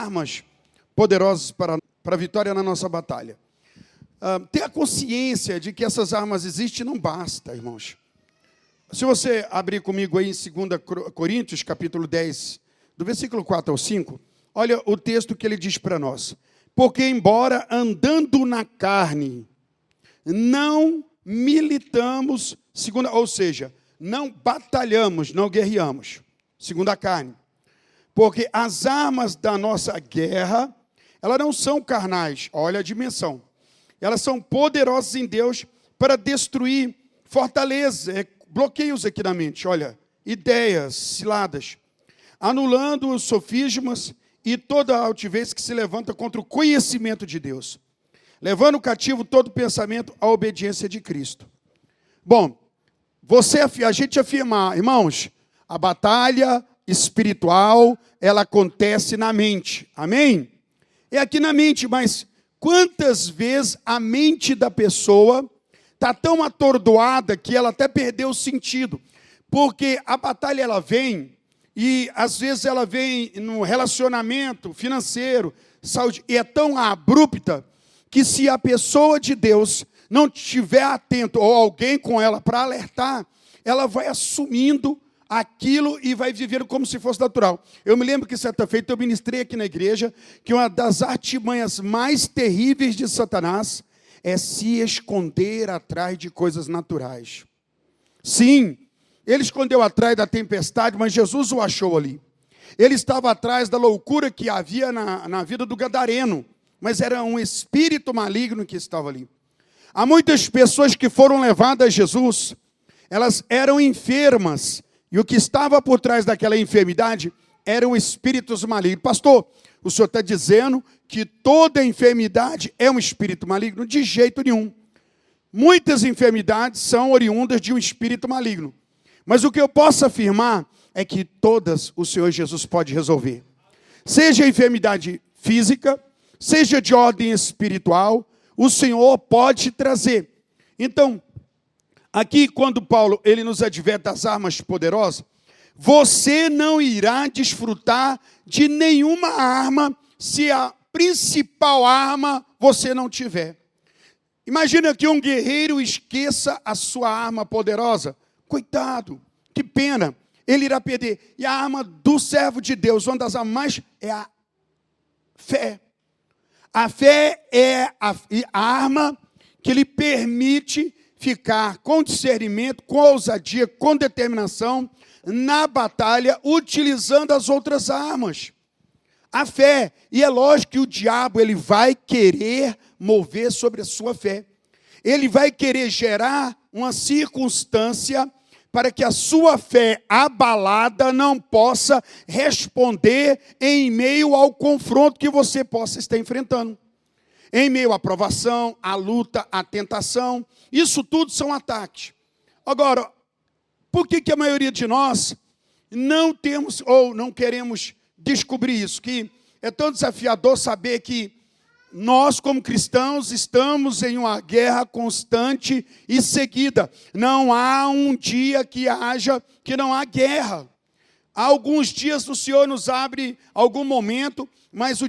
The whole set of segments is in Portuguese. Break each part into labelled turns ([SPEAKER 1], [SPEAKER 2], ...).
[SPEAKER 1] armas poderosas para a vitória na nossa batalha. Ter a consciência de que essas armas existem não basta, irmãos. Se você abrir comigo aí em 2 Coríntios, capítulo 10, do versículo 4 ao 5, olha o texto que ele diz para nós. Porque, embora andando na carne, não militamos, ou seja, não batalhamos, não guerreamos, segundo a carne. Porque as armas da nossa guerra, elas não são carnais, olha a dimensão. Elas são poderosas em Deus para destruir fortalezas, bloqueios aqui na mente, olha, ideias, ciladas, anulando os sofismas e toda a altivez que se levanta contra o conhecimento de Deus, levando cativo todo pensamento à obediência de Cristo. Bom, a gente afirmar, irmãos, a batalha espiritual, ela acontece na mente, amém? É aqui na mente, mas quantas vezes a mente da pessoa está tão atordoada que ela até perdeu o sentido, porque a batalha ela vem, e às vezes ela vem no relacionamento financeiro, saúde, e é tão abrupta, que se a pessoa de Deus não estiver atento, ou alguém com ela para alertar, ela vai assumindo aquilo e vai vivendo como se fosse natural. Eu me lembro que certa feita eu ministrei aqui na igreja que uma das artimanhas mais terríveis de Satanás é se esconder atrás de coisas naturais. Sim, ele escondeu atrás da tempestade, mas Jesus o achou ali. Ele estava atrás da loucura que havia na vida do gadareno, mas era um espírito maligno que estava ali. Há muitas pessoas que foram levadas a Jesus, elas eram enfermas, e o que estava por trás daquela enfermidade eram espíritos malignos. Pastor, o senhor está dizendo que toda enfermidade é um espírito maligno? De jeito nenhum. Muitas enfermidades são oriundas de um espírito maligno. Mas o que eu posso afirmar é que todas o Senhor Jesus pode resolver. Seja enfermidade física, seja de ordem espiritual, o Senhor pode trazer. Então, aqui quando Paulo ele nos adverte das armas poderosas, você não irá desfrutar de nenhuma arma se a principal arma você não tiver. Imagina que um guerreiro esqueça a sua arma poderosa. Coitado, que pena, ele irá perder. E a arma do servo de Deus, uma das armas mais, é a fé. A fé é a arma que lhe permite ficar com discernimento, com ousadia, com determinação, na batalha, utilizando as outras armas. A fé, e é lógico que o diabo ele vai querer mover sobre a sua fé. Ele vai querer gerar uma circunstância para que a sua fé abalada não possa responder em meio ao confronto que você possa estar enfrentando. Em meio à provação, à luta, à tentação, isso tudo são ataques. Agora, por que a maioria de nós não temos ou não queremos descobrir isso? Que é tão desafiador saber que nós, como cristãos, estamos em uma guerra constante e seguida. Não há um dia que não há guerra. Há alguns dias o Senhor nos abre algum momento, mas o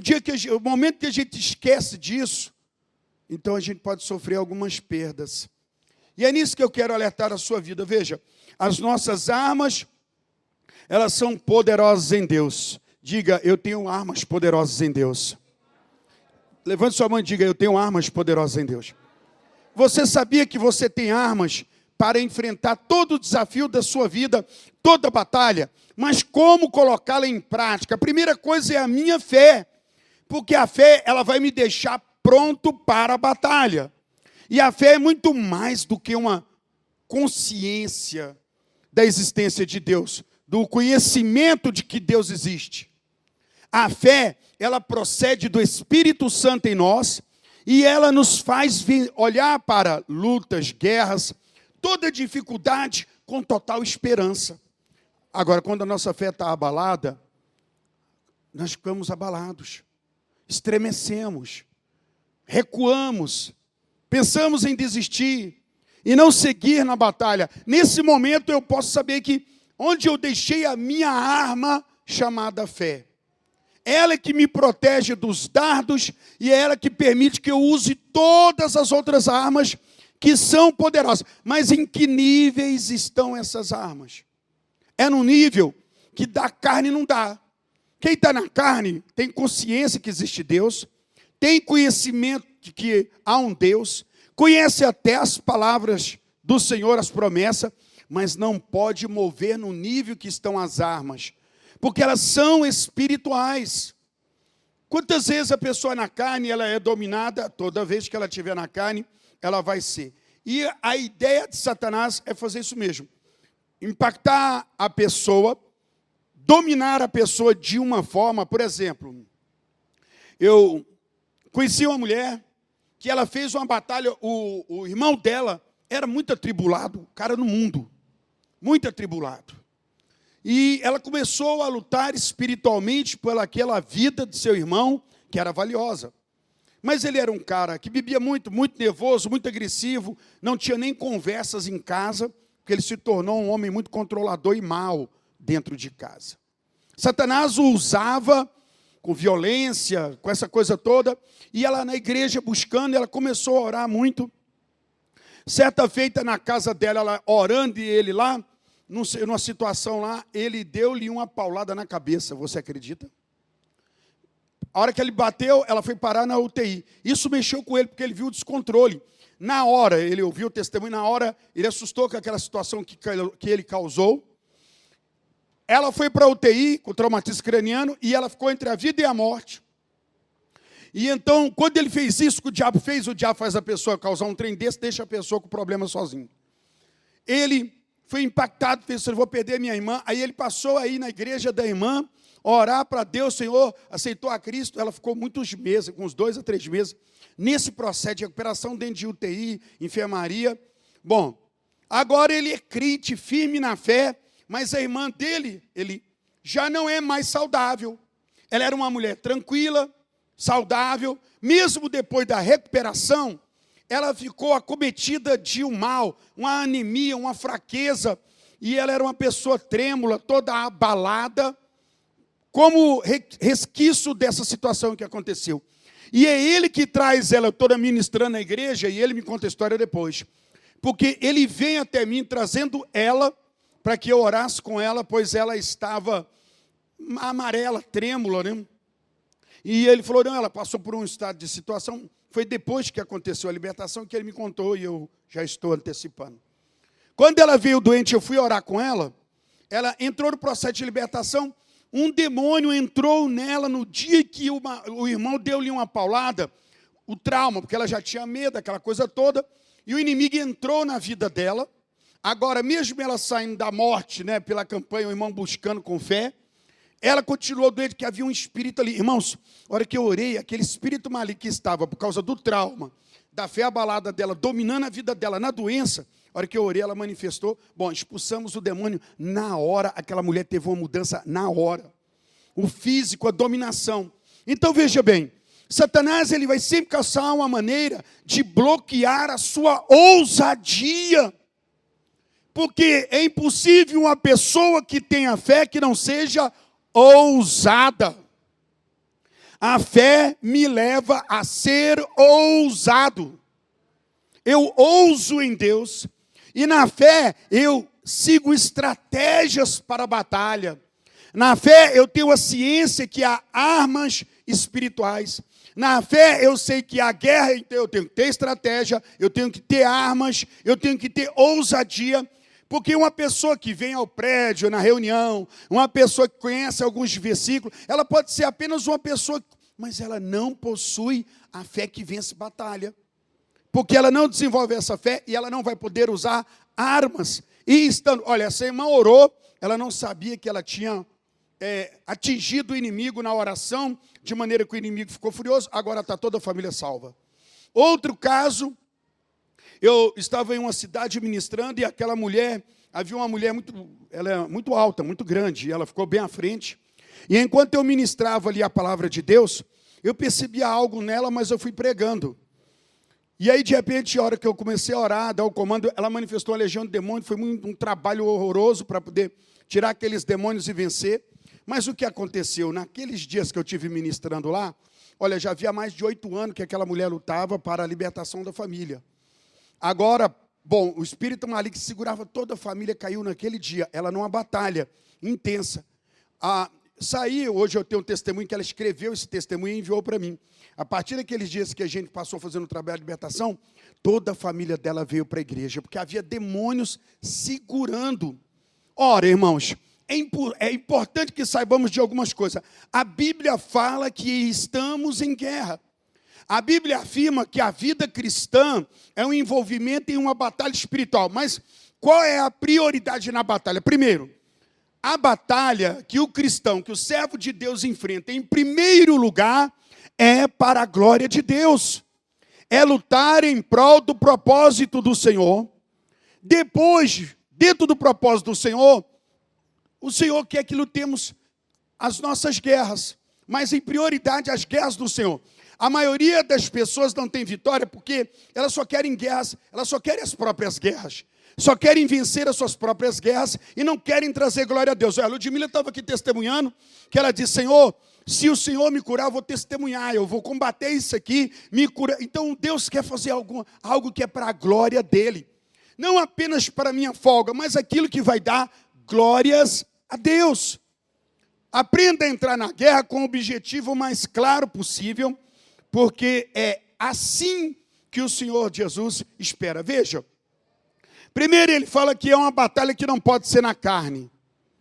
[SPEAKER 1] momento que a gente esquece disso, então a gente pode sofrer algumas perdas. E é nisso que eu quero alertar a sua vida. Veja, as nossas armas, elas são poderosas em Deus. Diga, eu tenho armas poderosas em Deus. Levante sua mão e diga, eu tenho armas poderosas em Deus. Você sabia que você tem armas para enfrentar todo o desafio da sua vida, toda a batalha? Mas como colocá-la em prática? A primeira coisa é a minha fé. Porque a fé, ela vai me deixar pronto para a batalha. E a fé é muito mais do que uma consciência da existência de Deus, do conhecimento de que Deus existe. A fé, ela procede do Espírito Santo em nós e ela nos faz olhar para lutas, guerras, toda dificuldade com total esperança. Agora, quando a nossa fé está abalada, nós ficamos abalados, estremecemos, recuamos, pensamos em desistir e não seguir na batalha. Nesse momento eu posso saber que onde eu deixei a minha arma chamada fé, ela é que me protege dos dardos e é ela que permite que eu use todas as outras armas que são poderosas. Mas em que níveis estão essas armas? É no nível que da carne não dá. Quem está na carne tem consciência que existe Deus, tem conhecimento de que há um Deus, conhece até as palavras do Senhor, as promessas, mas não pode mover no nível que estão as armas, porque elas são espirituais. Quantas vezes a pessoa na carne, ela é dominada, toda vez que ela estiver na carne, ela vai ser. E a ideia de Satanás é fazer isso mesmo, impactar a pessoa, dominar a pessoa de uma forma. Por exemplo, eu conheci uma mulher que ela fez uma batalha, o irmão dela era muito atribulado, cara no mundo, muito atribulado. E ela começou a lutar espiritualmente pelaquela vida de seu irmão, que era valiosa. Mas ele era um cara que bebia muito, muito nervoso, muito agressivo, não tinha nem conversas em casa, porque ele se tornou um homem muito controlador e mau dentro de casa. Satanás o usava com violência, com essa coisa toda, e ela na igreja buscando, ela começou a orar muito. Certa feita na casa dela, ela orando e ele lá, numa situação lá, ele deu-lhe uma paulada na cabeça, você acredita? A hora que ele bateu, ela foi parar na UTI. Isso mexeu com ele, porque ele viu o descontrole. Na hora, ele ouviu o testemunho, na hora, ele assustou com aquela situação que ele causou. Ela foi para a UTI, com traumatismo craniano, e ela ficou entre a vida e a morte. E então, quando ele fez isso que o diabo faz a pessoa causar um trem desse, deixa a pessoa com o problema sozinho. Ele foi impactado, pensou, eu vou perder minha irmã. Aí ele passou aí na igreja da irmã, orar para Deus, Senhor, aceitou a Cristo. Ela ficou muitos meses, com uns 2 a 3 meses, nesse processo de recuperação dentro de UTI, enfermaria. Bom, agora ele é crente, firme na fé, mas a irmã dele, ele já não é mais saudável. Ela era uma mulher tranquila, saudável, mesmo depois da recuperação, ela ficou acometida de um mal, uma anemia, uma fraqueza, e ela era uma pessoa trêmula, toda abalada, como resquício dessa situação que aconteceu. E é ele que traz ela toda ministrando na igreja, e ele me conta a história depois, porque ele vem até mim trazendo ela, para que eu orasse com ela, pois ela estava amarela, trêmula, né? E ele falou, não, ela passou por um estado de situação, foi depois que aconteceu a libertação que ele me contou, e eu já estou antecipando. Quando ela veio doente, eu fui orar com ela entrou no processo de libertação, um demônio entrou nela no dia que o irmão deu-lhe uma paulada, o trauma, porque ela já tinha medo, aquela coisa toda, e o inimigo entrou na vida dela. Agora, mesmo ela saindo da morte, né, pela campanha, o irmão buscando com fé, ela continuou doente, que havia um espírito ali. Irmãos, a hora que eu orei, aquele espírito maligno que estava, por causa do trauma, da fé abalada dela, dominando a vida dela na doença, a hora que eu orei, ela manifestou. Bom, expulsamos o demônio na hora, aquela mulher teve uma mudança na hora. O físico, a dominação. Então, veja bem, Satanás ele vai sempre caçar uma maneira de bloquear a sua ousadia. Porque é impossível uma pessoa que tenha fé que não seja ousada. A fé me leva a ser ousado. Eu ouso em Deus e na fé eu sigo estratégias para a batalha. Na fé eu tenho a ciência que há armas espirituais. Na fé eu sei que há guerra, então eu tenho que ter estratégia, eu tenho que ter armas, eu tenho que ter ousadia. Porque uma pessoa que vem ao prédio, na reunião, uma pessoa que conhece alguns versículos, ela pode ser apenas uma pessoa, mas ela não possui a fé que vence batalha. Porque ela não desenvolve essa fé e ela não vai poder usar armas. E estando, olha, essa irmã orou, ela não sabia que ela tinha atingido o inimigo na oração, de maneira que o inimigo ficou furioso, agora está toda a família salva. Outro caso, eu estava em uma cidade ministrando e aquela mulher, havia uma mulher ela é muito alta, muito grande, e ela ficou bem à frente. E enquanto eu ministrava ali a palavra de Deus, eu percebia algo nela, mas eu fui pregando. E aí, de repente, a hora que eu comecei a orar, a dar o comando, ela manifestou uma legião de demônios, foi um trabalho horroroso para poder tirar aqueles demônios e vencer. Mas o que aconteceu? Naqueles dias que eu tive ministrando lá, olha, já havia mais de 8 anos que aquela mulher lutava para a libertação da família. Agora, bom, o espírito maligno que segurava toda a família caiu naquele dia. Ela numa batalha intensa. Hoje eu tenho um testemunho que ela escreveu esse testemunho e enviou para mim. A partir daqueles dias que a gente passou fazendo o trabalho de libertação, toda a família dela veio para a igreja, porque havia demônios segurando. Ora, irmãos, é importante que saibamos de algumas coisas. A Bíblia fala que estamos em guerra. A Bíblia afirma que a vida cristã é um envolvimento em uma batalha espiritual. Mas qual é a prioridade na batalha? Primeiro, a batalha que o cristão, que o servo de Deus enfrenta, em primeiro lugar, é para a glória de Deus. É lutar em prol do propósito do Senhor. Depois, dentro do propósito do Senhor, o Senhor quer que lutemos as nossas guerras, mas em prioridade as guerras do Senhor. A maioria das pessoas não tem vitória porque elas só querem guerras, elas só querem as próprias guerras. Só querem vencer as suas próprias guerras e não querem trazer glória a Deus. A Ludmila estava aqui testemunhando, que ela disse, Senhor, se o Senhor me curar, eu vou testemunhar, eu vou combater isso aqui, me curar. Então Deus quer fazer algo que é para a glória dEle. Não apenas para a minha folga, mas aquilo que vai dar glórias a Deus. Aprenda a entrar na guerra com o objetivo mais claro possível, porque é assim que o Senhor Jesus espera. Veja, primeiro ele fala que é uma batalha que não pode ser na carne.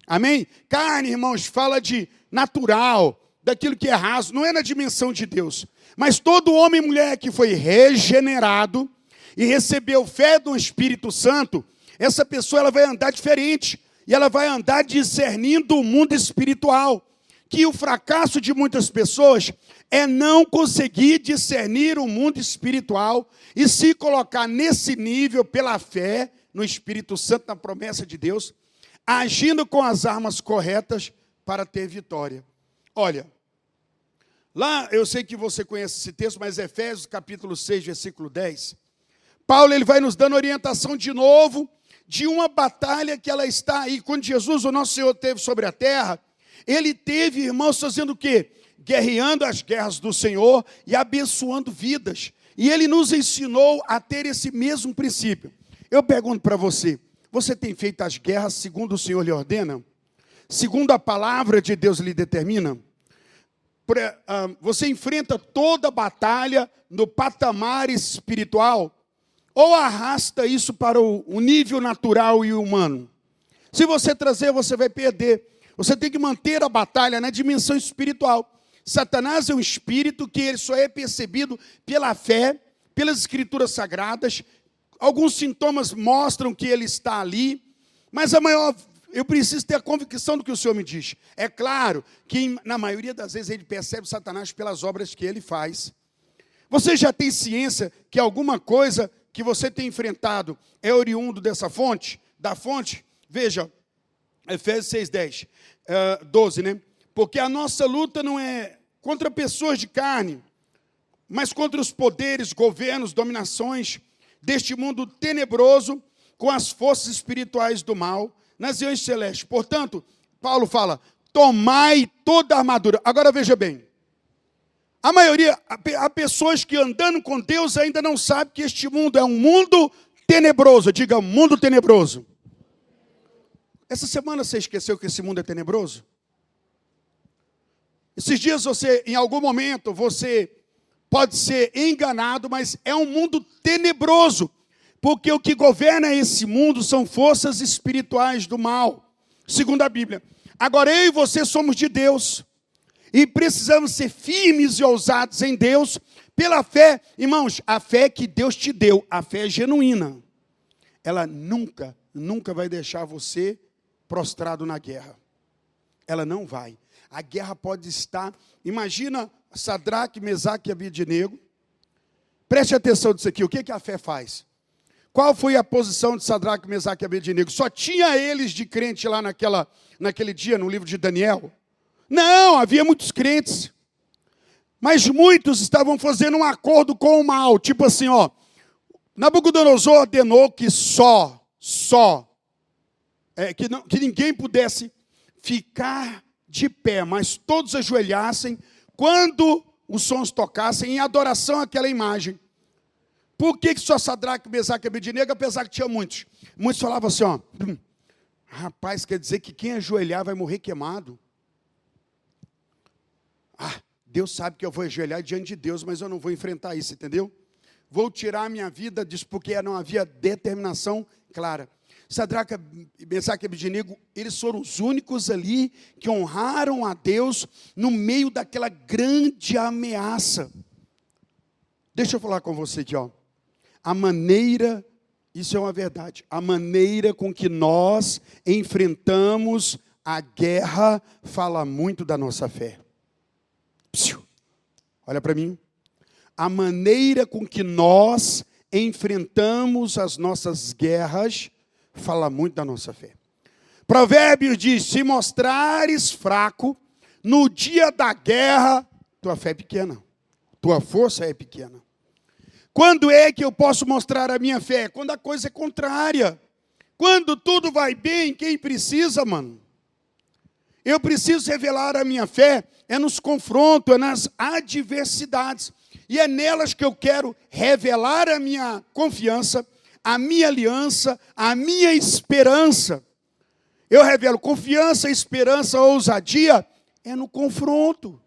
[SPEAKER 1] Amém? Carne, irmãos, fala de natural, daquilo que é raso, não é na dimensão de Deus. Mas todo homem e mulher que foi regenerado e recebeu fé do Espírito Santo, essa pessoa ela vai andar diferente. E ela vai andar discernindo o mundo espiritual. Que o fracasso de muitas pessoas é não conseguir discernir o mundo espiritual e se colocar nesse nível pela fé no Espírito Santo, na promessa de Deus, agindo com as armas corretas para ter vitória. Olha, lá eu sei que você conhece esse texto, mas Efésios capítulo 6, versículo 10, Paulo ele vai nos dando orientação de novo, de uma batalha que ela está aí. Quando Jesus, o nosso Senhor, esteve sobre a terra, ele teve, irmãos, fazendo o quê? Guerreando as guerras do Senhor e abençoando vidas. E ele nos ensinou a ter esse mesmo princípio. Eu pergunto para você, você tem feito as guerras segundo o Senhor lhe ordena? Segundo a palavra de Deus lhe determina? Você enfrenta toda a batalha no patamar espiritual? Ou arrasta isso para o nível natural e humano? Se você trazer, você vai perder. Você tem que manter a batalha na dimensão espiritual. Satanás é um espírito que ele só é percebido pela fé, pelas escrituras sagradas. Alguns sintomas mostram que ele está ali, mas eu preciso ter a convicção do que o Senhor me diz. É claro que na maioria das vezes ele percebe Satanás pelas obras que ele faz. Você já tem ciência que alguma coisa que você tem enfrentado é oriundo dessa fonte? Da fonte? Veja, Efésios 6, 10, 12, né? Porque a nossa luta não é contra pessoas de carne, mas contra os poderes, governos, dominações deste mundo tenebroso, com as forças espirituais do mal, nas regiões celestes. Portanto, Paulo fala, tomai toda a armadura. Agora veja bem, a maioria, há pessoas que andando com Deus ainda não sabem que este mundo é um mundo tenebroso. Diga, mundo tenebroso. Essa semana você esqueceu que esse mundo é tenebroso? Esses dias em algum momento, você pode ser enganado, mas é um mundo tenebroso. Porque o que governa esse mundo são forças espirituais do mal, segundo a Bíblia. Agora eu e você somos de Deus. E precisamos ser firmes e ousados em Deus, pela fé. Irmãos, a fé que Deus te deu, a fé é genuína. Ela nunca vai deixar você prostrado na guerra. Ela não vai. A guerra pode estar... Imagina Sadraque, Mesaque e Abednego. Preste atenção nisso aqui. O que a fé faz? Qual foi a posição de Sadraque, Mesaque e Abednego? Só tinha eles de crente lá naquele dia, no livro de Daniel? Não, havia muitos crentes. Mas muitos estavam fazendo um acordo com o mal. Tipo assim, Nabucodonosor ordenou que que ninguém pudesse ficar de pé, mas todos ajoelhassem quando os sons tocassem em adoração àquela imagem. Por que só Sadraque, Mesaque e Abednego, apesar que tinha muitos? Muitos falavam assim, ó, rapaz, quer dizer que quem ajoelhar vai morrer queimado? Deus sabe que eu vou ajoelhar diante de Deus, mas eu não vou enfrentar isso, entendeu? Vou tirar a minha vida disso, porque não havia determinação clara. Sadraque, Mesaque e Abednego, eles foram os únicos ali que honraram a Deus no meio daquela grande ameaça. Deixa eu falar com você aqui, ó. A maneira, isso é uma verdade, a maneira com que nós enfrentamos a guerra fala muito da nossa fé. Psiu. Olha para mim. A maneira com que nós enfrentamos as nossas guerras fala muito da nossa fé. Provérbios diz, se mostrares fraco, no dia da guerra, tua fé é pequena, tua força é pequena. Quando é que eu posso mostrar a minha fé? Quando a coisa é contrária. Quando tudo vai bem, quem precisa, mano? Eu preciso revelar a minha fé, é nos confrontos, é nas adversidades. E é nelas que eu quero revelar a minha confiança, a minha aliança, a minha esperança. Eu revelo confiança, esperança, ousadia, é no confronto.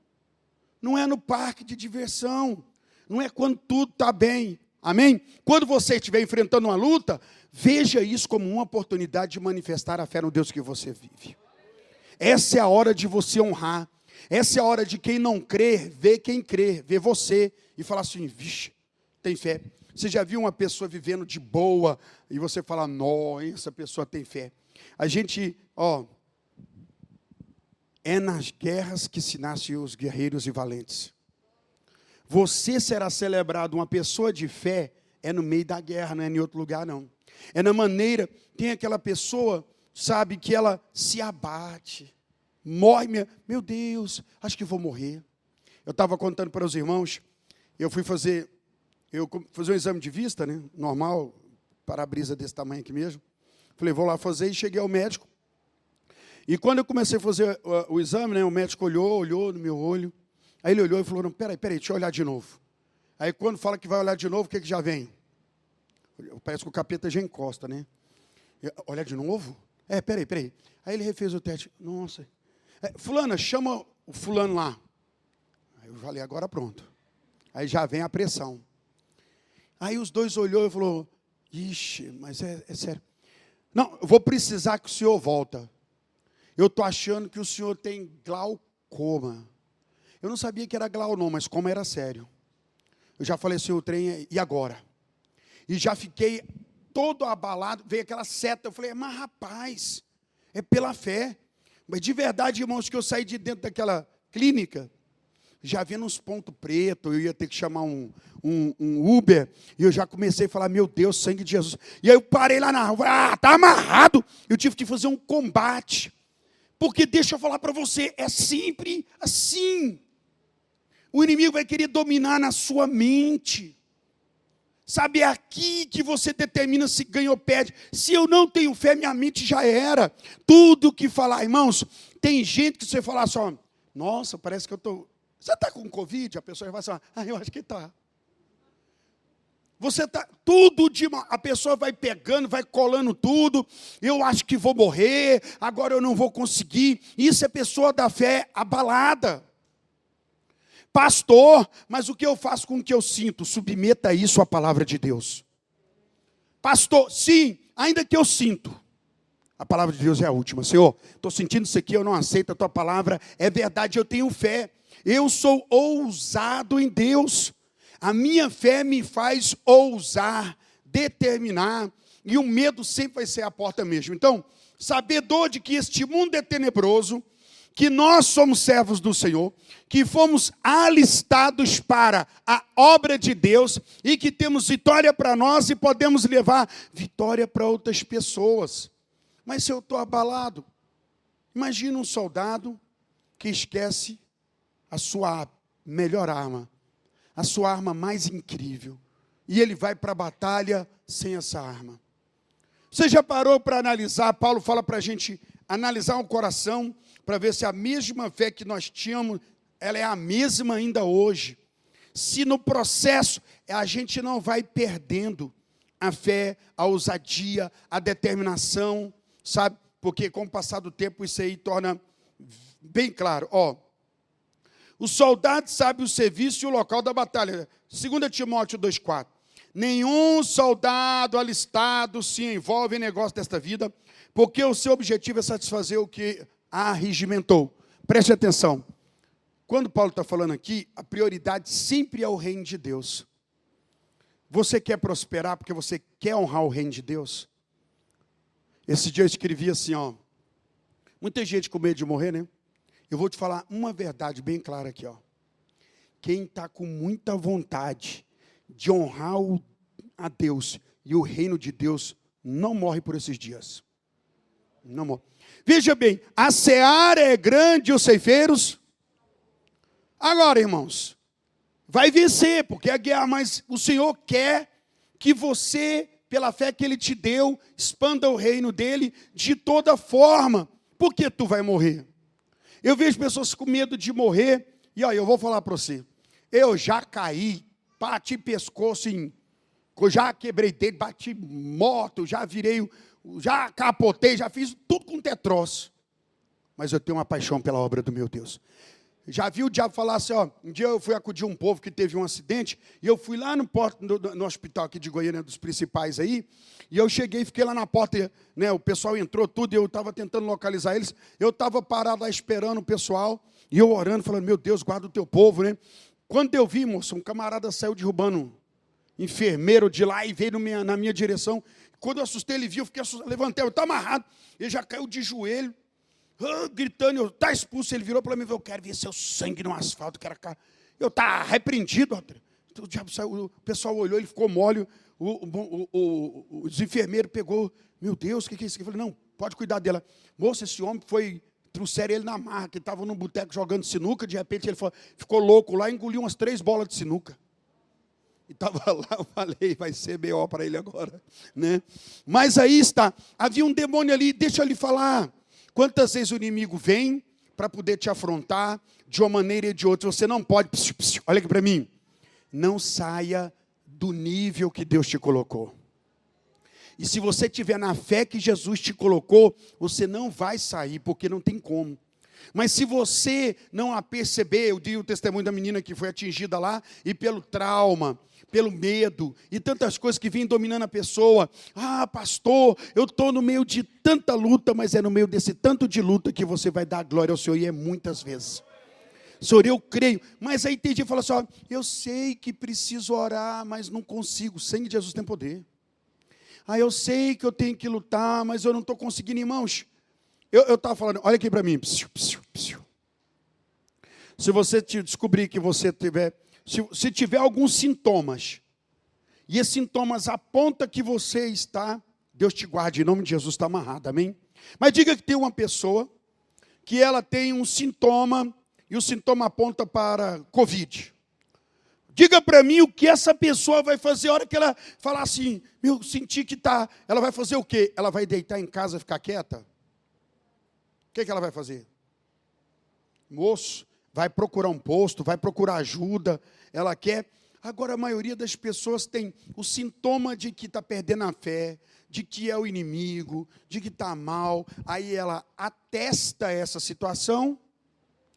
[SPEAKER 1] Não é no parque de diversão. Não é quando tudo está bem. Amém? Quando você estiver enfrentando uma luta, veja isso como uma oportunidade de manifestar a fé no Deus que você vive. Essa é a hora de você honrar. Essa é a hora de quem não crer, ver quem crer, ver você e falar assim, vixe, tem fé. Você já viu uma pessoa vivendo de boa e você fala, não, essa pessoa tem fé. A gente, é nas guerras que se nascem os guerreiros e valentes. Você será celebrado uma pessoa de fé, é no meio da guerra, não é em outro lugar, não. É na maneira, tem aquela pessoa, sabe, que ela se abate, morre, meu Deus, acho que vou morrer. Eu estava contando para os irmãos, eu fui fazer um exame de vista, né, normal, para-brisa desse tamanho aqui mesmo. Falei, vou lá fazer, e cheguei ao médico. E quando eu comecei a fazer o exame, né, o médico olhou no meu olho. Aí ele olhou e falou, não, peraí, deixa eu olhar de novo. Aí quando fala que vai olhar de novo, o que já vem? Parece que o capeta já encosta, né? Olhar de novo? Peraí. Aí ele refez o teste. Nossa. Fulana, chama o fulano lá. Aí eu falei, agora pronto. Aí já vem a pressão. Aí os dois olhou e falou, ixi, mas é sério. Não, eu vou precisar que o senhor volta. Eu estou achando que o senhor tem glaucoma. Eu não sabia que era glau não, mas como era sério. Eu já falei assim, o trem, e agora? E já fiquei todo abalado, veio aquela seta, eu falei, mas rapaz, é pela fé. Mas de verdade, irmãos, que eu saí de dentro daquela clínica, já vendo uns pontos pretos, eu ia ter que chamar um Uber, e eu já comecei a falar, meu Deus, sangue de Jesus. E aí eu parei lá na rua, está amarrado. Eu tive que fazer um combate. Porque deixa eu falar para você, é sempre assim. O inimigo vai querer dominar na sua mente. Sabe, é aqui que você determina se ganha ou perde. Se eu não tenho fé, minha mente já era. Tudo que falar, irmãos, tem gente que você falar assim, nossa, parece que eu estou... Você está com Covid? A pessoa vai falar assim, eu acho que está. Você está, a pessoa vai pegando, vai colando tudo, eu acho que vou morrer, agora eu não vou conseguir. Isso é pessoa da fé abalada. Pastor, mas o que eu faço com o que eu sinto? Submeta isso à palavra de Deus. Pastor, sim, ainda que eu sinto. A palavra de Deus é a última. Senhor, estou sentindo isso aqui, eu não aceito a tua palavra. É verdade, eu tenho fé. Eu sou ousado em Deus. A minha fé me faz ousar, determinar. E o medo sempre vai ser a porta mesmo. Então, sabedor de que este mundo é tenebroso, que nós somos servos do Senhor, que fomos alistados para a obra de Deus e que temos vitória para nós e podemos levar vitória para outras pessoas. Mas se eu estou abalado, imagina um soldado que esquece a sua melhor arma, a sua arma mais incrível, e ele vai para a batalha sem essa arma. Você já parou para analisar? Paulo fala para a gente analisar o coração. para ver se a mesma fé que nós tínhamos, ela é a mesma ainda hoje. Se no processo a gente não vai perdendo a fé, a ousadia, a determinação, sabe? Porque com o passar do tempo isso aí torna bem claro. O soldado sabe o serviço e o local da batalha. 2 Timóteo 2,4. Nenhum soldado alistado se envolve em negócio desta vida, porque o seu objetivo é satisfazer o que arregimentou. Preste atenção. Quando Paulo está falando aqui, a prioridade sempre é o reino de Deus. Você quer prosperar porque você quer honrar o reino de Deus? Esse dia eu escrevi assim, muita gente com medo de morrer, né? Eu vou te falar uma verdade bem clara aqui, Quem está com muita vontade de honrar a Deus e o reino de Deus, não morre por esses dias. Não morre. Veja bem, a seara é grande e os ceifeiros. Agora, irmãos, vai vencer, porque é guerra, mas o Senhor quer que você, pela fé que Ele te deu, expanda o reino dEle de toda forma. Por que tu vai morrer? Eu vejo pessoas com medo de morrer, e eu vou falar para você, eu já caí, bati pescoço já quebrei dente, bati moto, já capotei, já fiz tudo com troço. Mas eu tenho uma paixão pela obra do meu Deus. Já vi o diabo falar assim, um dia eu fui acudir um povo que teve um acidente, e eu fui lá no hospital aqui de Goiânia, dos principais aí, e eu cheguei e fiquei lá na porta, né, o pessoal entrou tudo, e eu estava tentando localizar eles, eu estava parado lá esperando o pessoal, e eu orando, falando, meu Deus, guarda o teu povo, né? Quando eu vi, moço, um camarada saiu derrubando um enfermeiro de lá e veio na minha direção. Quando eu assustei, ele viu, eu fiquei assustado, levantei, eu estava amarrado, ele já caiu de joelho, gritando, está expulso. Ele virou para mim e falou, eu quero ver seu sangue no asfalto. Eu estava repreendido. O diabo saiu, o pessoal olhou, ele ficou mole. Os enfermeiros pegou, meu Deus, o que é isso? Eu falei, não, pode cuidar dela. Moça, esse homem trouxeram ele na marra, que estava num boteco jogando sinuca, de repente ele ficou louco lá, engoliu umas 3 bolas de sinuca. E estava lá, eu falei, vai ser B.O. para ele agora, né? Mas aí está, havia um demônio ali, deixa eu lhe falar. Quantas vezes o inimigo vem para poder te afrontar de uma maneira e de outra? Você não pode, olha aqui para mim, não saia do nível que Deus te colocou. E se você estiver na fé que Jesus te colocou, você não vai sair, porque não tem como. Mas se você não a perceber, eu dei o testemunho da menina que foi atingida lá, e pelo trauma, pelo medo, e tantas coisas que vêm dominando a pessoa. Pastor, eu estou no meio de tanta luta, mas é no meio desse tanto de luta que você vai dar glória ao Senhor, e é muitas vezes. Senhor, eu creio, mas aí tem gente que fala assim, eu sei que preciso orar, mas não consigo, o sangue de Jesus tem poder. Eu sei que eu tenho que lutar, mas eu não estou conseguindo, irmãos. Eu estava falando, olha aqui para mim. Se você descobrir que você tiver, se tiver alguns sintomas, e esses sintomas apontam que você está, Deus te guarde, em nome de Jesus, está amarrado, amém? Mas diga que tem uma pessoa, que ela tem um sintoma, e o sintoma aponta para Covid. Diga para mim o que essa pessoa vai fazer a hora que ela falar assim, senti que está, ela vai fazer o quê? Ela vai deitar em casa e ficar quieta? O que ela vai fazer? Moço, vai procurar um posto, vai procurar ajuda, ela quer. Agora, a maioria das pessoas tem o sintoma de que está perdendo a fé, de que é o inimigo, de que está mal. Aí ela atesta essa situação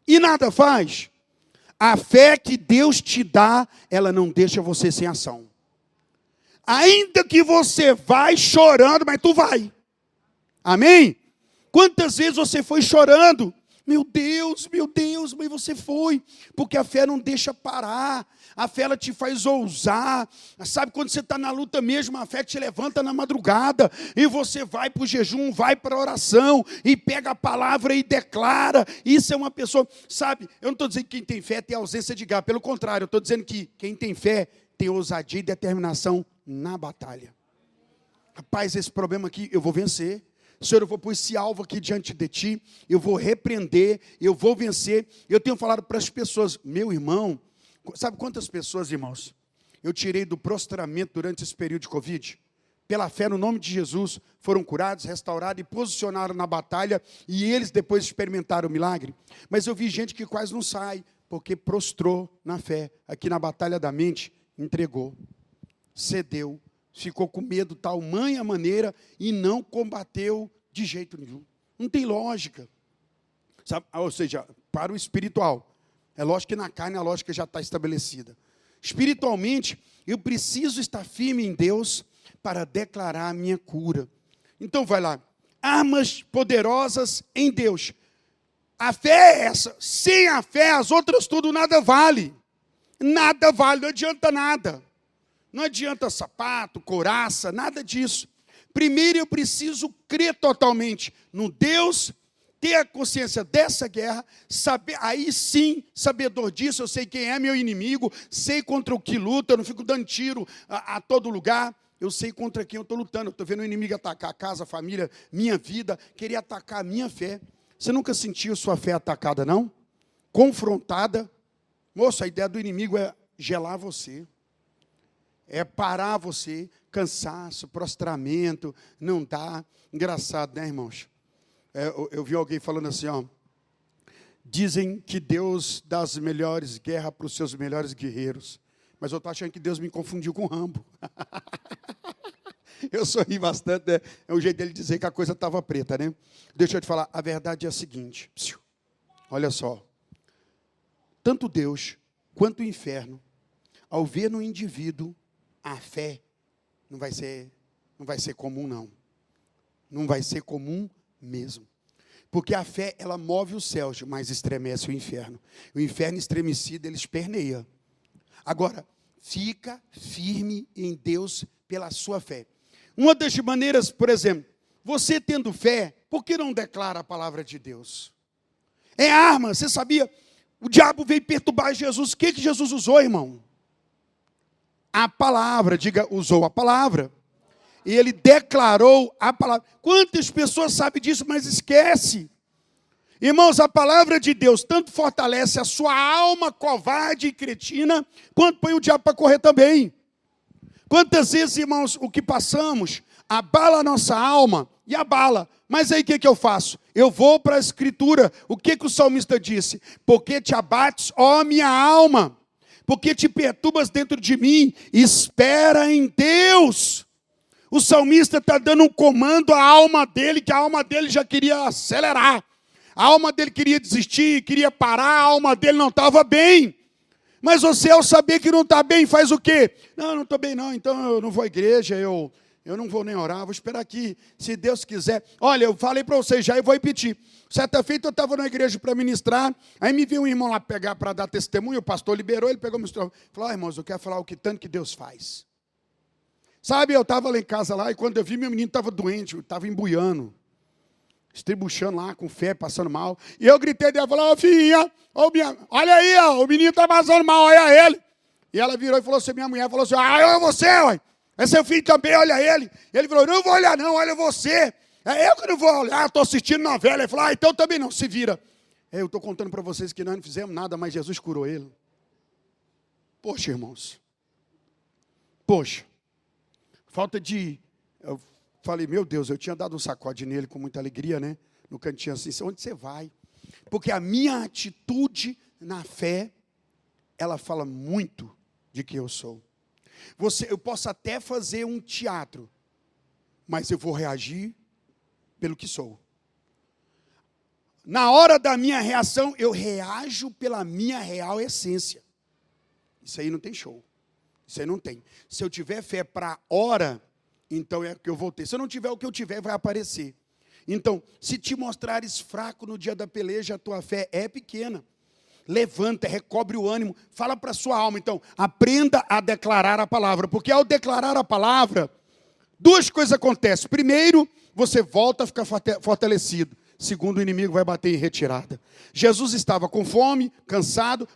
[SPEAKER 1] e nada faz. A fé que Deus te dá, ela não deixa você sem ação. Ainda que você vai chorando, mas tu vai. Amém? Quantas vezes você foi chorando? Meu Deus, mas você foi. Porque a fé não deixa parar. A fé, ela te faz ousar. Sabe, quando você está na luta mesmo, a fé te levanta na madrugada. E você vai para o jejum, vai para a oração. E pega a palavra e declara. Isso é uma pessoa, sabe, eu não estou dizendo que quem tem fé tem ausência de garra. Pelo contrário, eu estou dizendo que quem tem fé tem ousadia e determinação na batalha. Rapaz, esse problema aqui eu vou vencer. Senhor, eu vou pôr esse alvo aqui diante de ti, eu vou repreender, eu vou vencer. Eu tenho falado para as pessoas, meu irmão, sabe quantas pessoas, irmãos, eu tirei do prostramento durante esse período de Covid? pela fé no nome de Jesus, foram curados, restaurados e posicionaram na batalha, e eles depois experimentaram o milagre. Mas eu vi gente que quase não sai, porque prostrou na fé, aqui na batalha da mente, entregou, cedeu, ficou com medo tamanha maneira e não combateu de jeito nenhum. Não tem lógica. Sabe? Ou seja, para o espiritual, é lógico que na carne a lógica já está estabelecida. Espiritualmente, eu preciso estar firme em Deus para declarar a minha cura. Então vai lá, armas poderosas em Deus. A fé é essa. Sem a fé, as outras tudo nada vale. Nada vale, não adianta nada. Não adianta sapato, couraça, nada disso. Primeiro eu preciso crer totalmente no Deus, ter a consciência dessa guerra, saber, aí sim, sabedor disso, eu sei quem é meu inimigo, sei contra o que luta, eu não fico dando tiro a todo lugar, eu sei contra quem eu estou lutando. Eu estou vendo o inimigo atacar a casa, a família, minha vida, querer atacar a minha fé. Você nunca sentiu sua fé atacada, não? Confrontada? Moço, a ideia do inimigo é gelar você. É parar você, cansaço, prostramento, não dá. Engraçado, né, irmãos? Eu vi alguém falando assim, ó. Dizem que Deus dá as melhores guerras para os seus melhores guerreiros. Mas eu estou achando que Deus me confundiu com Rambo. Eu sorri bastante, né? É o jeito dele dizer que a coisa estava preta, né? Deixa eu te falar, a verdade é a seguinte. Olha só. Tanto Deus quanto o inferno, ao ver no indivíduo a fé, não vai ser comum, não. Não vai ser comum mesmo. Porque a fé, ela move os céus, mas estremece o inferno. O inferno estremecido, ele esperneia. Agora, fica firme em Deus pela sua fé. Uma das maneiras, por exemplo, você tendo fé, por que não declara a palavra de Deus? É arma, você sabia? O diabo veio perturbar Jesus. O que Jesus usou, irmão? A palavra, diga, usou a palavra. E ele declarou a palavra. Quantas pessoas sabem disso, mas esquece? Irmãos, a palavra de Deus tanto fortalece a sua alma covarde e cretina, quanto põe o diabo para correr também. Quantas vezes, irmãos, o que passamos abala a nossa alma e abala. Mas aí o que eu faço? Eu vou para a Escritura. O que o salmista disse? Porque te abates, ó minha alma, porque te perturbas dentro de mim, espera em Deus. O salmista está dando um comando à alma dele, que a alma dele já queria acelerar. A alma dele queria desistir, queria parar, a alma dele não estava bem. Mas você, ao saber que não está bem, faz o quê? Não estou bem não, então eu não vou à igreja, eu não vou nem orar, vou esperar aqui, se Deus quiser. Olha, eu falei para vocês já e vou repetir. Certa feita eu estava na igreja para ministrar, aí me veio um irmão lá pegar para dar testemunho, o pastor liberou, ele pegou o meu falou, irmãos, eu quero falar o que tanto que Deus faz. Sabe, eu estava lá em casa lá, e quando eu vi, meu menino estava doente, estava embuiando, estribuchando lá, com febre, passando mal. E eu gritei dela, falei, filhinha, olha aí, ó, o menino está passando mal, olha ele. E ela virou e falou assim, minha mulher falou assim, olha você, ué. É seu filho também, olha ele. E ele falou, não vou olhar não, olha você. É eu que não vou olhar, estou assistindo novela. Ele falou, então também não, se vira. Eu estou contando para vocês que nós não fizemos nada, mas Jesus curou ele. Poxa, irmãos. Poxa. Falta de... Eu falei, meu Deus, eu tinha dado um sacode nele com muita alegria, né? No cantinho assim, onde você vai? Porque a minha atitude na fé, ela fala muito de quem eu sou. Eu posso até fazer um teatro, mas eu vou reagir pelo que sou. Na hora da minha reação, eu reajo pela minha real essência. Isso aí não tem show. Isso aí não tem. Se eu tiver fé para a hora, então é o que eu vou ter. Se eu não tiver o que eu tiver, vai aparecer. Então, se te mostrares fraco no dia da peleja, a tua fé é pequena. Levanta, recobre o ânimo, fala para a sua alma. Então, aprenda a declarar a palavra. Porque ao declarar a palavra, duas coisas acontecem. Primeiro, você volta a ficar fortalecido. Segundo, o inimigo vai bater em retirada. Jesus estava com fome, cansado,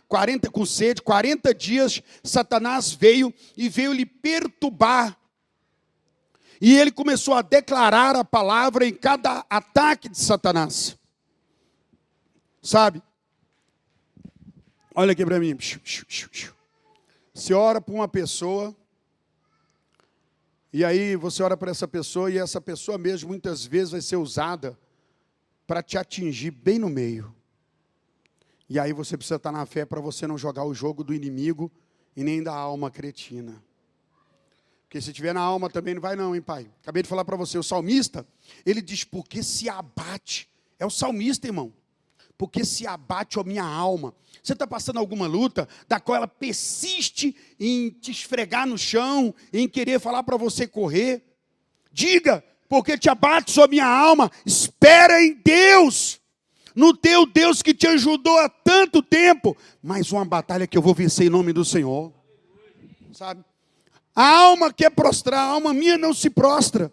[SPEAKER 1] com sede, 40 dias, Satanás veio e veio lhe perturbar. E ele começou a declarar a palavra em cada ataque de Satanás. Sabe? Olha aqui para mim. Você ora para uma pessoa E aí você ora para essa pessoa e essa pessoa mesmo muitas vezes vai ser usada para te atingir bem no meio. E aí você precisa estar na fé para você não jogar o jogo do inimigo e nem da alma cretina. Porque se tiver na alma também não vai não, hein, pai? Acabei de falar para você, o salmista, ele diz, porque se abate. É o salmista, irmão. Porque se abate a minha alma. Você está passando alguma luta, da qual ela persiste em te esfregar no chão, em querer falar para você correr. Diga, porque te abate sua minha alma, espera em Deus. No teu Deus que te ajudou há tanto tempo. Mais uma batalha que eu vou vencer em nome do Senhor. Sabe? A alma quer prostrar, a alma minha não se prostra.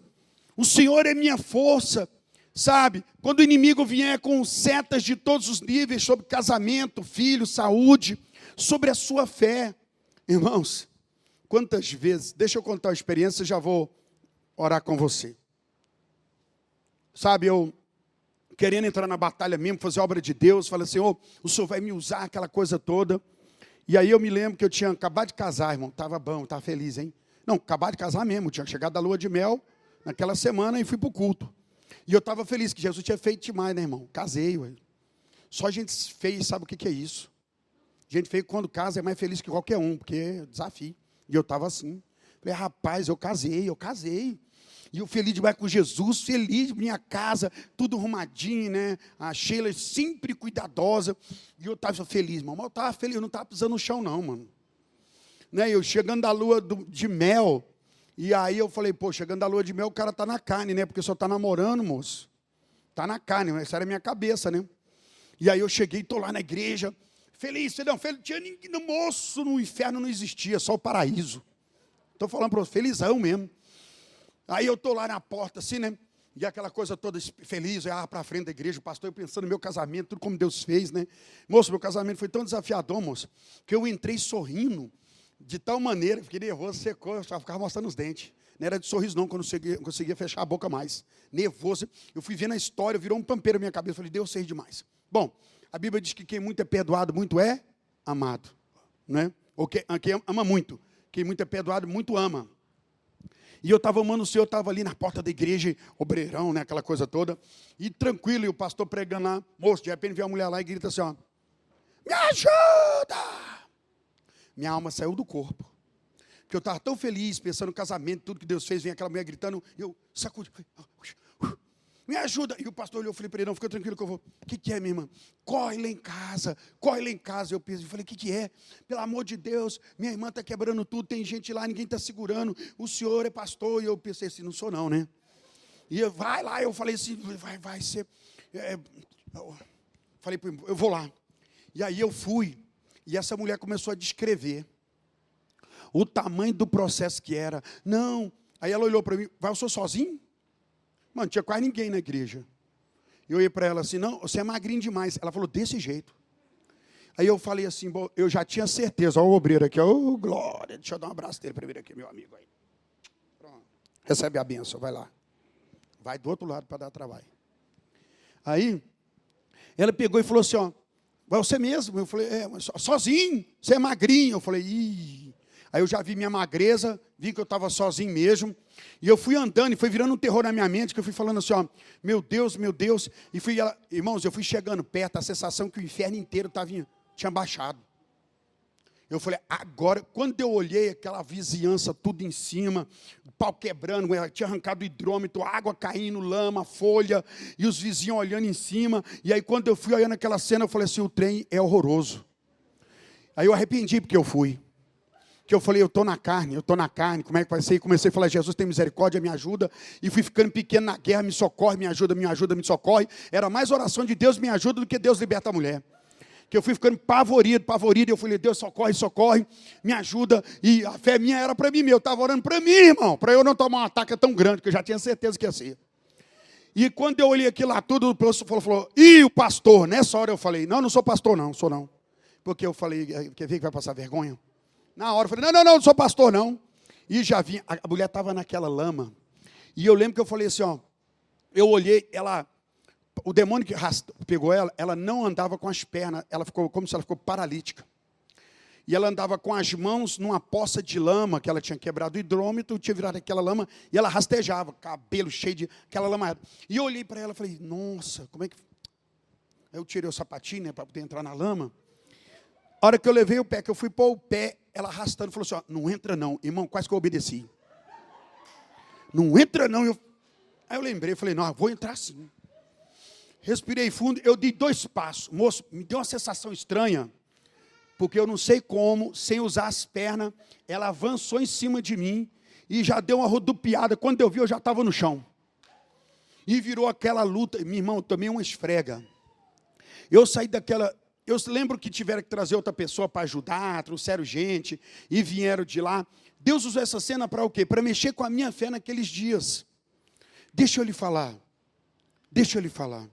[SPEAKER 1] O Senhor é minha força. Sabe? Quando o inimigo vier com setas de todos os níveis, sobre casamento, filho, saúde, sobre a sua fé. Irmãos, quantas vezes, deixa eu contar a experiência, já vou orar com você. Sabe, eu querendo entrar na batalha mesmo, fazer a obra de Deus, falei, Senhor, o Senhor vai me usar, aquela coisa toda. E aí eu me lembro que eu tinha acabado de casar, irmão, estava bom, estava feliz, hein? Não, acabado de casar mesmo, tinha chegado da lua de mel naquela semana e fui para o culto. E eu estava feliz, que Jesus tinha feito demais, né, irmão? Casei, ué. Só gente feia sabe o que é isso. Gente feia, quando casa, é mais feliz que qualquer um, porque é desafio. E eu estava assim. Falei, rapaz, eu casei. E eu feliz demais com Jesus, feliz, minha casa, tudo arrumadinho, né? A Sheila sempre cuidadosa. E eu estava feliz, irmão. Mas eu estava feliz, eu não estava pisando no chão, não, mano. Né? Eu chegando da lua de mel, e aí eu falei, pô, chegando da lua de mel, o cara tá na carne, né? Porque só tá namorando, moço. Tá na carne, essa era a minha cabeça, né? E aí eu cheguei, tô lá na igreja, feliz, não tinha ninguém, no moço, no inferno não existia, só o paraíso. Tô falando para você, felizão mesmo. Aí eu tô lá na porta, assim, né? E aquela coisa toda feliz, para frente da igreja, o pastor, eu pensando no meu casamento, tudo como Deus fez, né? Moço, meu casamento foi tão desafiador, moço, que eu entrei sorrindo, de tal maneira, fiquei nervoso, secou, eu só ficava mostrando os dentes. Não era de sorriso não, quando eu conseguia fechar a boca mais. Nervoso. Eu fui vendo a história, virou um pampeiro na minha cabeça. Falei, Deus sei demais. Bom, a Bíblia diz que quem muito é perdoado, muito é amado. Né? Ou quem ama muito. Quem muito é perdoado, muito ama. E eu estava amando o Senhor, eu estava ali na porta da igreja, obreirão, né, aquela coisa toda. E tranquilo, e o pastor pregando lá. Moço, de repente vem uma mulher lá e grita assim, ó, me ajuda! Minha alma saiu do corpo. Porque eu estava tão feliz, pensando no casamento, tudo que Deus fez, vem aquela mulher gritando, e eu sacudi, me ajuda. E o pastor olhou, eu falei para ele, não, fica tranquilo que eu vou. O que é, minha irmã? Corre lá em casa. Eu pensei, falei, o que é? Pelo amor de Deus, minha irmã está quebrando tudo, tem gente lá, ninguém está segurando, o senhor é pastor. E eu pensei assim, não sou não, né? E eu, vai lá, eu falei assim, vai ser. Falei para ele, eu vou lá. E aí eu fui. E essa mulher começou a descrever o tamanho do processo que era. Não. Aí ela olhou para mim, vai, eu sou sozinho? Mano, não tinha quase ninguém na igreja. Eu olhei para ela assim, não, você é magrinho demais. Ela falou, desse jeito. Aí eu falei assim, bom, eu já tinha certeza. Olha o obreiro aqui, ô, glória. Deixa eu dar um abraço dele primeiro aqui, meu amigo. Aí. Pronto. Recebe a bênção, vai lá. Vai do outro lado para dar trabalho. Aí, ela pegou e falou assim, ó, vai você mesmo? Eu falei, mas sozinho, você é magrinho. Eu falei, ih. Aí eu já vi minha magreza, vi que eu estava sozinho mesmo. E eu fui andando e foi virando um terror na minha mente, que eu fui falando assim, ó, meu Deus. E fui, irmãos, eu fui chegando perto, a sensação que o inferno inteiro tinha baixado. Eu falei, agora, quando eu olhei aquela vizinhança tudo em cima, o pau quebrando, tinha arrancado o hidrômetro, água caindo, lama, folha, e os vizinhos olhando em cima. E aí, quando eu fui olhando aquela cena, eu falei assim, o trem é horroroso. Aí eu arrependi porque eu fui. Que eu falei, eu estou na carne, como é que vai ser? E comecei a falar, Jesus tem misericórdia, me ajuda. E fui ficando pequeno na guerra, me socorre, me ajuda, me socorre. Era mais oração de Deus me ajuda do que Deus liberta a mulher. Que eu fui ficando pavorido, e eu falei, Deus, socorre, me ajuda. E a fé minha era para mim mesmo, eu estava orando para mim, irmão, para eu não tomar um ataque tão grande, que eu já tinha certeza que ia ser. E quando eu olhei aquilo lá tudo, o pastor falou, e o pastor? Nessa hora eu falei, não sou pastor não, sou não. Porque eu falei, quer ver que vai passar vergonha? Na hora eu falei, não sou pastor não. E já vinha, a mulher estava naquela lama. E eu lembro que eu falei assim, ó, eu olhei, o demônio que pegou ela não andava com as pernas, ela ficou como se ela ficou paralítica. e ela andava com as mãos numa poça de lama, que ela tinha quebrado o hidrômetro, tinha virado aquela lama, e ela rastejava, cabelo cheio de aquela lama. E eu olhei para ela e falei, nossa, como é que... Aí eu tirei o sapatinho, né, para poder entrar na lama. A hora que eu levei o pé, que eu fui pôr o pé, ela arrastando, falou assim, ó, não entra não. Irmão, quase que eu obedeci. Não entra não. Aí eu lembrei, falei, não, vou entrar sim. Respirei fundo, eu dei 2 passos. Moço, me deu uma sensação estranha, porque eu não sei como, sem usar as pernas, ela avançou em cima de mim e já deu uma rodopiada. Quando eu vi, eu já estava no chão. E virou aquela luta. Meu irmão, eu tomei uma esfrega. Eu saí daquela... Eu lembro que tiveram que trazer outra pessoa para ajudar, trouxeram gente e vieram de lá. Deus usou essa cena para o quê? Para mexer com a minha fé naqueles dias. Deixa eu lhe falar. Deixa eu lhe falar.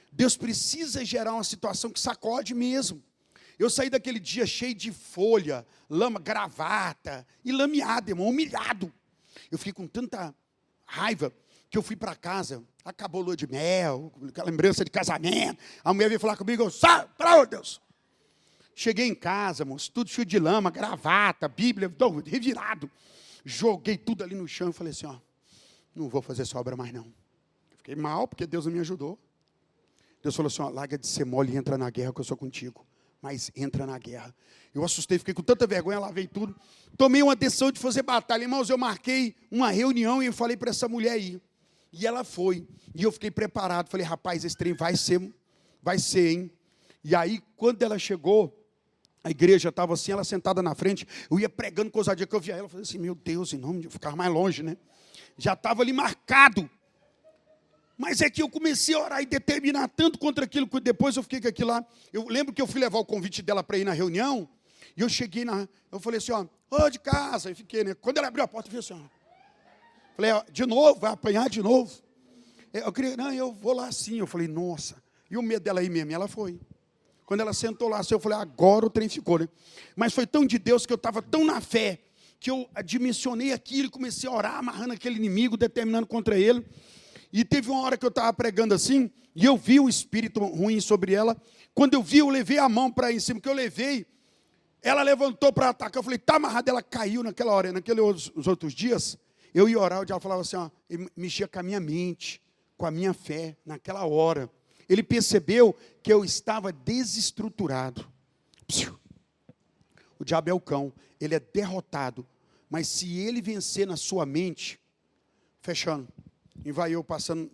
[SPEAKER 1] Deus precisa gerar uma situação que sacode mesmo. Eu saí daquele dia cheio de folha, lama, gravata e lameado, irmão, humilhado. Eu fiquei com tanta raiva que eu fui para casa, acabou a lua de mel, aquela lembrança de casamento. A mulher veio falar comigo, sai, para onde, Deus? Cheguei em casa, moço, tudo cheio de lama, gravata, Bíblia, revirado. Joguei tudo ali no chão e falei assim, ó, não vou fazer essa obra mais não. Fiquei mal, porque Deus não me ajudou. Deus falou assim, ó, larga de ser mole e entra na guerra que eu sou contigo. Mas entra na guerra. Eu assustei, fiquei com tanta vergonha, lavei tudo. Tomei uma decisão de fazer batalha. Irmãos, eu marquei uma reunião e eu falei para essa mulher ir. E ela foi. E eu fiquei preparado. Falei, rapaz, esse trem vai ser, hein? E aí, quando ela chegou, a igreja estava assim, ela sentada na frente. Eu ia pregando com ousadia que eu via ela. Eu falei assim, meu Deus, em nome de... Eu ficava mais longe, né? Já estava ali marcado. Mas é que eu comecei a orar e determinar tanto contra aquilo, que depois eu fiquei com aquilo lá. Eu lembro que eu fui levar o convite dela para ir na reunião, e eu cheguei eu falei assim, ó, de casa, e fiquei, né? Quando ela abriu a porta, eu falei assim, ó. Falei, ó, de novo, vai apanhar de novo. Eu queria, não, eu vou lá sim. Eu falei, nossa. E o medo dela ir mesmo, e ela foi. Quando ela sentou lá, eu falei, agora o trem ficou, né? Mas foi tão de Deus que eu estava tão na fé, que eu dimensionei aquilo e comecei a orar, amarrando aquele inimigo, determinando contra ele. E teve uma hora que eu estava pregando assim, e eu vi o espírito ruim sobre ela. Quando eu vi, eu levei a mão para em cima, que eu levei, ela levantou para atacar. Eu falei, tá amarrada, ela caiu naquela hora. Naqueles outros dias, eu ia orar, o diabo falava assim, ó, ele mexia com a minha mente, com a minha fé, naquela hora. Ele percebeu que eu estava desestruturado. O diabo é o cão, ele é derrotado. Mas se ele vencer na sua mente, fechando, e vai eu passando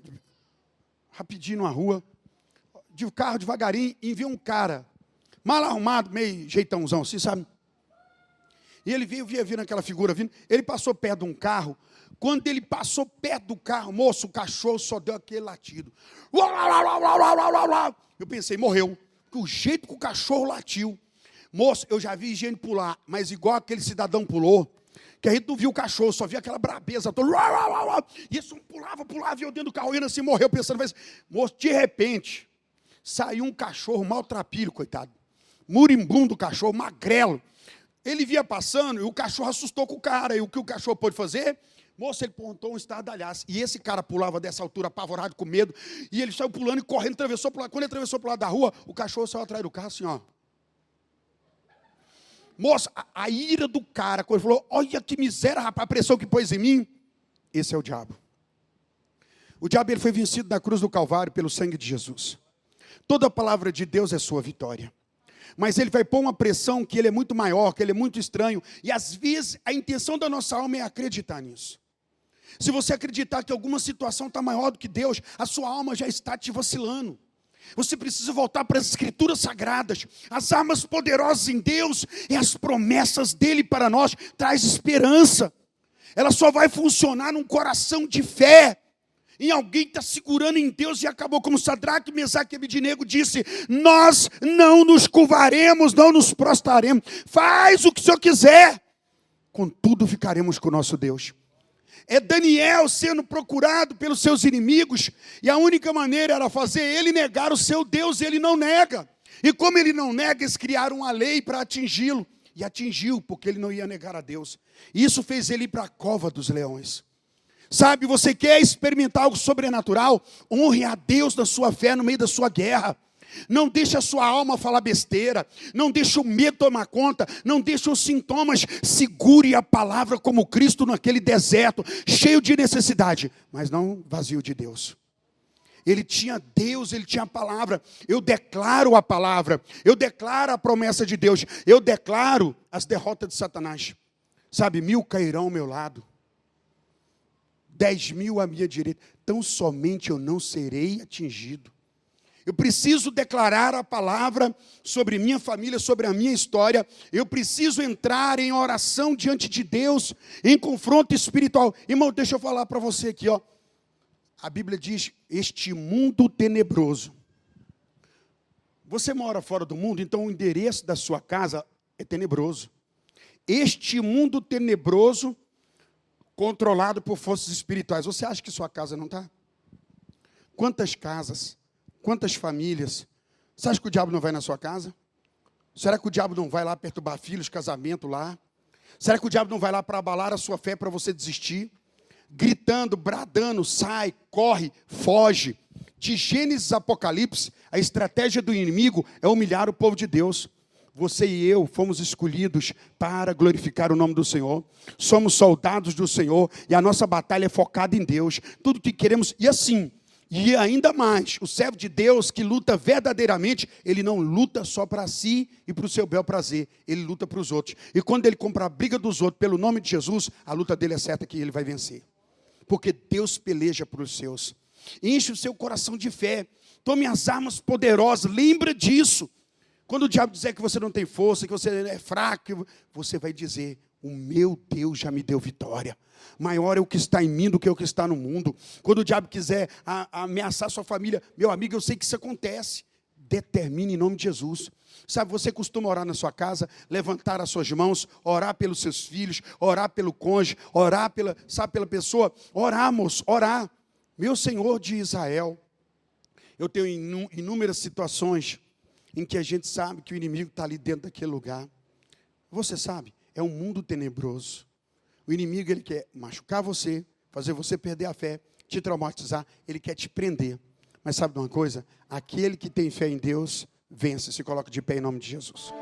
[SPEAKER 1] rapidinho na rua, de carro devagarinho, e vi um cara, mal arrumado, meio jeitãozão assim, sabe? E ele via vindo aquela figura vindo, ele passou perto de um carro. Quando ele passou perto do carro, moço, o cachorro só deu aquele latido. Eu pensei, morreu. Porque o jeito que o cachorro latiu. Moço, eu já vi gente pular, mas igual aquele cidadão pulou, que a gente não viu o cachorro, só via aquela brabeza toda. E esse pulava, e eu dentro do carro, indo assim, morreu, pensando, mas, moço, de repente, saiu um cachorro maltrapilho, coitado. Muribundo o cachorro, magrelo. Ele via passando e o cachorro assustou com o cara. E o que o cachorro pôde fazer? Moço, ele pontou um estardalhaço. E esse cara pulava dessa altura, apavorado, com medo. E ele saiu pulando e correndo, atravessou para lá. Quando ele atravessou para o lado da rua, o cachorro saiu atrás do carro assim, ó. Moço, a ira do cara, quando ele falou, olha que miséria, rapaz, a pressão que pôs em mim. Esse é o diabo. O diabo ele foi vencido na cruz do Calvário pelo sangue de Jesus. Toda a palavra de Deus é sua vitória. Mas ele vai pôr uma pressão que ele é muito maior, que ele é muito estranho. E às vezes a intenção da nossa alma é acreditar nisso. Se você acreditar que alguma situação está maior do que Deus, a sua alma já está te vacilando. Você precisa voltar para as escrituras sagradas. As armas poderosas em Deus e as promessas dele para nós traz esperança. Ela só vai funcionar num coração de fé. Em alguém que está segurando em Deus e acabou, como Sadraque, Mesaque e Abednego disse, nós não nos curvaremos, não nos prostraremos. Faz o que o Senhor quiser. Contudo ficaremos com o nosso Deus. É Daniel sendo procurado pelos seus inimigos, e a única maneira era fazer ele negar o seu Deus, e ele não nega. E como ele não nega, eles criaram uma lei para atingi-lo, e atingiu, porque ele não ia negar a Deus. E isso fez ele ir para a cova dos leões. Sabe, você quer experimentar algo sobrenatural? Honre a Deus na sua fé no meio da sua guerra. Não deixe a sua alma falar besteira. Não deixe o medo tomar conta. Não deixe os sintomas. Segure a palavra como Cristo naquele deserto, cheio de necessidade, mas não vazio de Deus. Ele tinha Deus, ele tinha a palavra. Eu declaro a palavra. Eu declaro a promessa de Deus. Eu declaro as derrotas de Satanás. Sabe, 1000 cairão ao meu lado. 10.000 à minha direita. Tão somente eu não serei atingido. Eu preciso declarar a palavra sobre minha família, sobre a minha história. Eu preciso entrar em oração diante de Deus, em confronto espiritual. Irmão, deixa eu falar para você aqui, ó. A Bíblia diz, este mundo tenebroso. Você mora fora do mundo, então o endereço da sua casa é tenebroso. Este mundo tenebroso, controlado por forças espirituais. Você acha que sua casa não está? Quantas casas, quantas famílias? Você acha que o diabo não vai na sua casa? Será que o diabo não vai lá perturbar filhos, casamento lá? Será que o diabo não vai lá para abalar a sua fé, para você desistir? Gritando, bradando, sai, corre, foge. De Gênesis a Apocalipse, a estratégia do inimigo é humilhar o povo de Deus. Você e eu fomos escolhidos para glorificar o nome do Senhor. Somos soldados do Senhor e a nossa batalha é focada em Deus. Tudo que queremos, e assim, e ainda mais, o servo de Deus que luta verdadeiramente, ele não luta só para si e para o seu bel prazer, ele luta para os outros. E quando ele compra a briga dos outros pelo nome de Jesus, a luta dele é certa que ele vai vencer. Porque Deus peleja por os seus. Enche o seu coração de fé. Tome as armas poderosas. Lembra disso. Quando o diabo dizer que você não tem força, que você é fraco, você vai dizer, o meu Deus já me deu vitória. Maior é o que está em mim do que o que está no mundo. Quando o diabo quiser ameaçar sua família, meu amigo, eu sei que isso acontece. Determine em nome de Jesus. Sabe, você costuma orar na sua casa, levantar as suas mãos, orar pelos seus filhos, orar pelo cônjuge, orar pela pessoa. Oramos, orar. Meu Senhor de Israel, eu tenho inúmeras situações em que a gente sabe que o inimigo está ali dentro daquele lugar. Você sabe, é um mundo tenebroso. O inimigo, ele quer machucar você, fazer você perder a fé, te traumatizar, ele quer te prender. Mas sabe de uma coisa? Aquele que tem fé em Deus, vence. Se coloca de pé em nome de Jesus.